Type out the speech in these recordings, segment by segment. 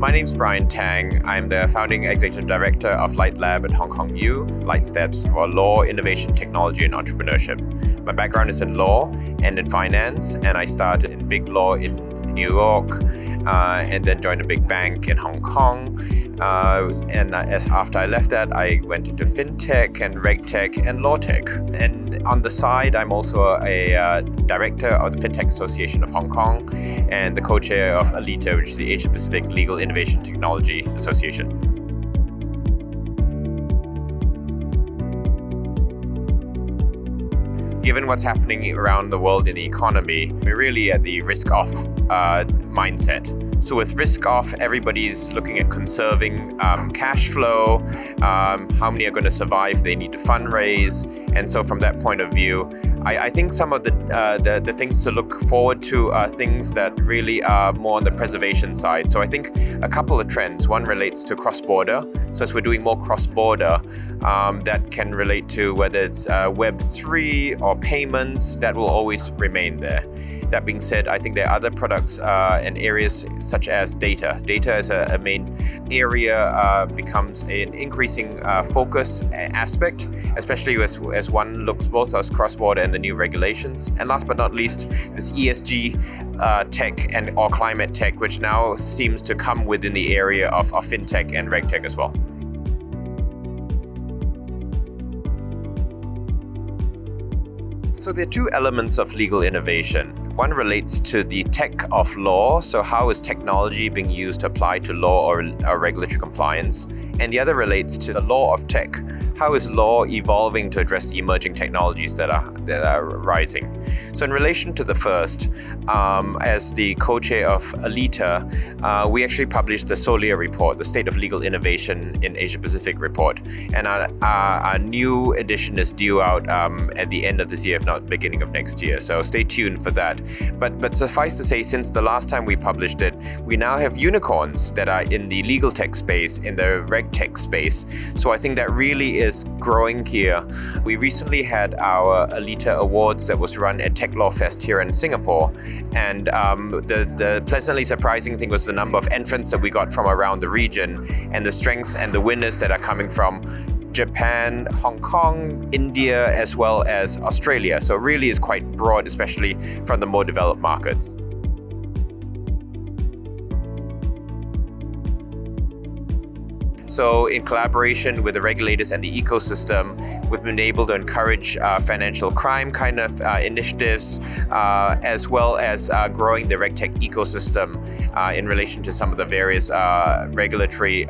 My name's Brian Tang. I'm the founding executive director of Lite Lab at HKU, Lite Steps for Law, Innovation, Technology, and Entrepreneurship. My background is in law and in finance, and I started in big law in New York, and then joined a big bank in Hong Kong. After I left that, I went into FinTech and RegTech and LawTech. And on the side, I'm also a director of the FinTech Association of Hong Kong and the co-chair of Lite, which is the Asia Pacific Legal Innovation Technology Association. Given what's happening around the world in the economy, we're really at the risk-off mindset. So with risk-off, everybody's looking at conserving cash flow, how many are going to survive, they need to fundraise. And so from that point of view, I think some of the things to look forward to are things that really are more on the preservation side. So I think a couple of trends. One relates to cross-border. So as we're doing more cross-border, that can relate to whether it's Web3 or payments, that will always remain there. That being said, I think there are other products and areas such as data. Data as a main area becomes an increasing focus aspect, especially as one looks both as cross-border and the new regulations. And last but not least, this ESG tech or climate tech, which now seems to come within the area of FinTech and RegTech as well. So there are two elements of legal innovation. One relates to the tech of law, so how is technology being used to apply to law or regulatory compliance? And the other relates to the law of tech. How is law evolving to address the emerging technologies that are rising? So in relation to the first, as the co-chair of Lite, we actually published the SOLIA report, the State of Legal Innovation in Asia Pacific report. And our new edition is due out at the end of this year, if not beginning of next year. So stay tuned for that. But suffice to say, since the last time we published it, we now have unicorns that are in the legal tech space, in the reg tech space. So I think that really is growing here. We recently had our Lite Awards that was run at Tech Law Fest here in Singapore. And the pleasantly surprising thing was the number of entrants that we got from around the region and the strengths and the winners that are coming from Japan, Hong Kong, India, as well as Australia. So it really is quite broad, especially from the more developed markets. So in collaboration with the regulators and the ecosystem, we've been able to encourage financial crime kind of initiatives, as well as growing the RegTech ecosystem in relation to some of the various regulatory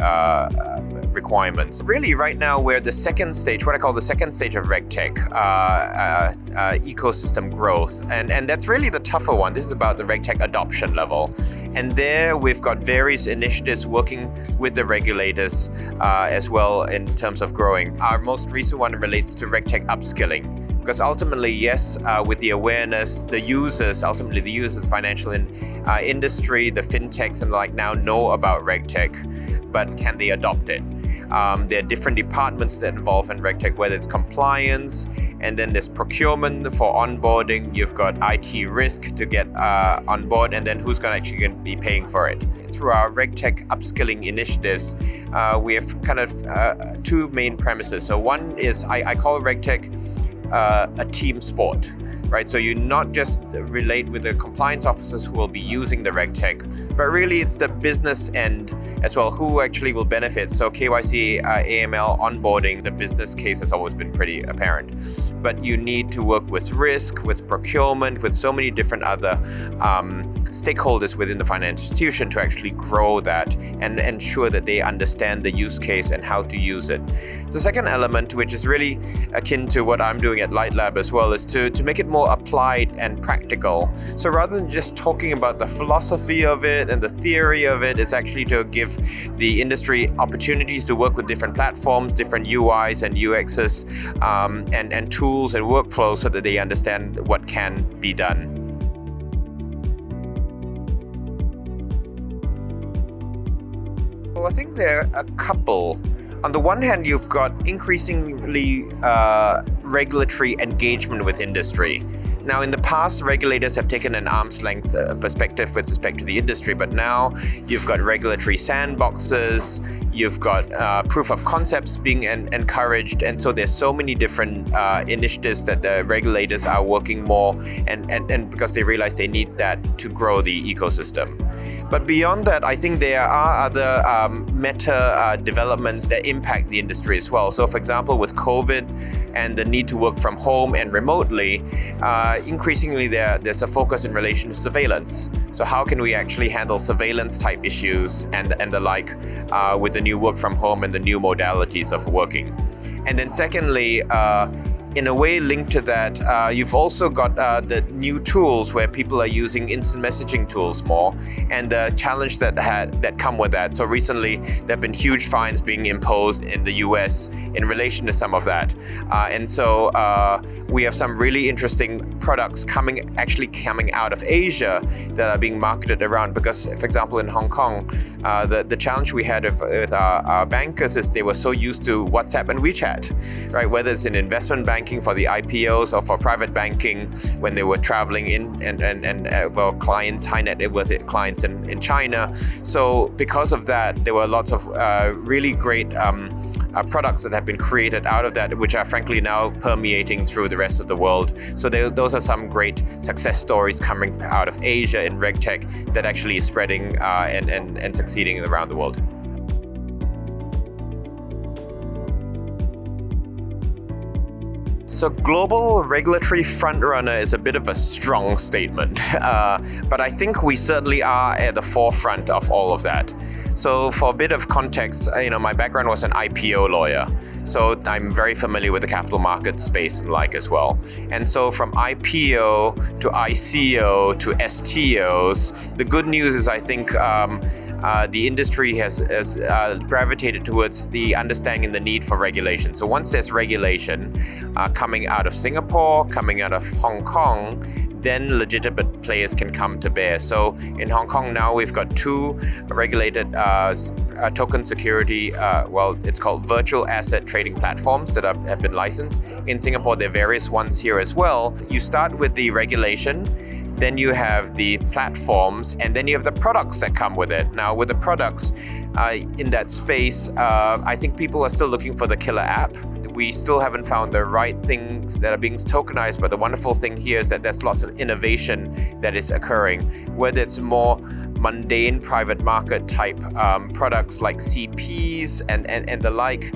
requirements. Really, right now, we're the second stage, what I call the second stage of RegTech ecosystem growth. And that's really the tougher one. This is about the RegTech adoption level. And there we've got various initiatives working with the regulators as well in terms of growing. Our most recent one relates to RegTech upskilling. Because ultimately, yes, with the awareness, the users, financial industry, the fintechs and like now know about RegTech, but can they adopt it? There are different departments that involve in RegTech, whether it's compliance, and then there's procurement for onboarding. You've got IT risk to get on board, and then who's going to be paying for it. Through our RegTech upskilling initiatives, we have kind of two main premises. So one is I call RegTech a team sport, right? So you not just relate with the compliance officers who will be using the RegTech, but really it's the business end as well, who actually will benefit. So KYC, AML, onboarding, the business case has always been pretty apparent. But you need to work with risk, with procurement, with so many different other stakeholders within the financial institution to actually grow that and ensure that they understand the use case and how to use it. The second element, which is really akin to what I'm doing at Lite Lab as well, is to make it more applied and practical. So rather than just talking about the philosophy of it and the theory of it, it's actually to give the industry opportunities to work with different platforms, different UIs and UXs, and tools and workflows so that they understand what can be done. Well, I think there are a couple. On the one hand, you've got increasingly regulatory engagement with industry. Now, in the past, regulators have taken an arm's length perspective with respect to the industry, but now you've got regulatory sandboxes, you've got proof of concepts being encouraged, and so there's so many different initiatives that the regulators are working more, and because they realize they need that to grow the ecosystem. But beyond that, I think there are other meta developments that impact the industry as well. So, for example, with COVID and the need to work from home and remotely, increasingly there's a focus in relation to surveillance. So how can we actually handle surveillance type issues and the like with the new work from home and the new modalities of working? And then secondly, in a way linked to that, you've also got the new tools where people are using instant messaging tools more, and the challenge that come with that. So recently, there have been huge fines being imposed in the US in relation to some of that. And so we have some really interesting products coming out of Asia that are being marketed around. Because, for example, in Hong Kong, the challenge we had with our bankers is they were so used to WhatsApp and WeChat, right? Whether it's in investment banking for the IPOs or for private banking when they were traveling in and clients, high net worth clients in China. So because of that, there were lots of really great products that have been created out of that, which are frankly now permeating through the rest of the world. So those are some great success stories coming out of Asia in RegTech that actually is spreading and succeeding around the world. So global regulatory frontrunner is a bit of a strong statement, but I think we certainly are at the forefront of all of that. So for a bit of context, my background was an IPO lawyer, so I'm very familiar with the capital market space and like as well. And so from IPO to ICO to STOs, the good news is I think the industry has gravitated towards the understanding the need for regulation. So once there's regulation coming out of Singapore, coming out of Hong Kong, then legitimate players can come to bear. So in Hong Kong now we've got two regulated token security, it's called virtual asset trading platforms that have been licensed. In Singapore there are various ones here as well. You start with the regulation, then you have the platforms, and then you have the products that come with it. Now with the products in that space, I think people are still looking for the killer app. We still haven't found the right things that are being tokenized, but the wonderful thing here is that there's lots of innovation that is occurring, whether it's more mundane private market type products like CPs and the like,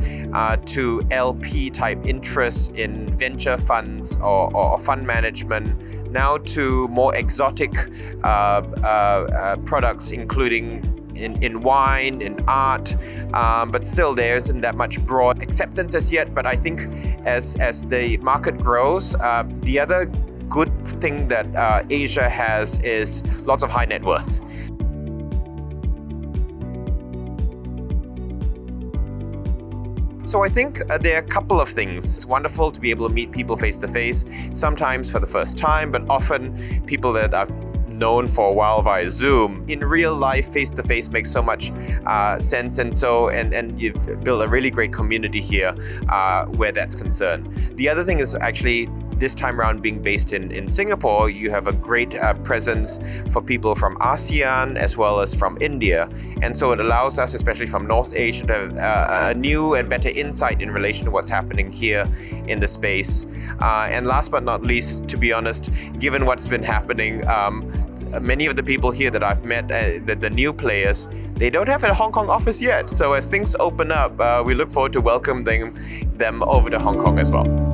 to LP type interests in venture funds or fund management, now to more exotic products including in wine, in art, but still there isn't that much broad acceptance as yet. But I think as the market grows, the other good thing that Asia has is lots of high net worth. So I think there are a couple of things. It's wonderful to be able to meet people face to face, sometimes for the first time, but often people that I've known for a while via Zoom. In real life, face-to-face makes so much sense, and you've built a really great community here where that's concerned. The other thing is actually this time around being based in Singapore, you have a great presence for people from ASEAN as well as from India. And so it allows us, especially from North Asia, to have a new and better insight in relation to what's happening here in the space. And last but not least, to be honest, given what's been happening, many of the people here that I've met, the new players, they don't have a Hong Kong office yet. So as things open up, we look forward to welcoming them over to Hong Kong as well.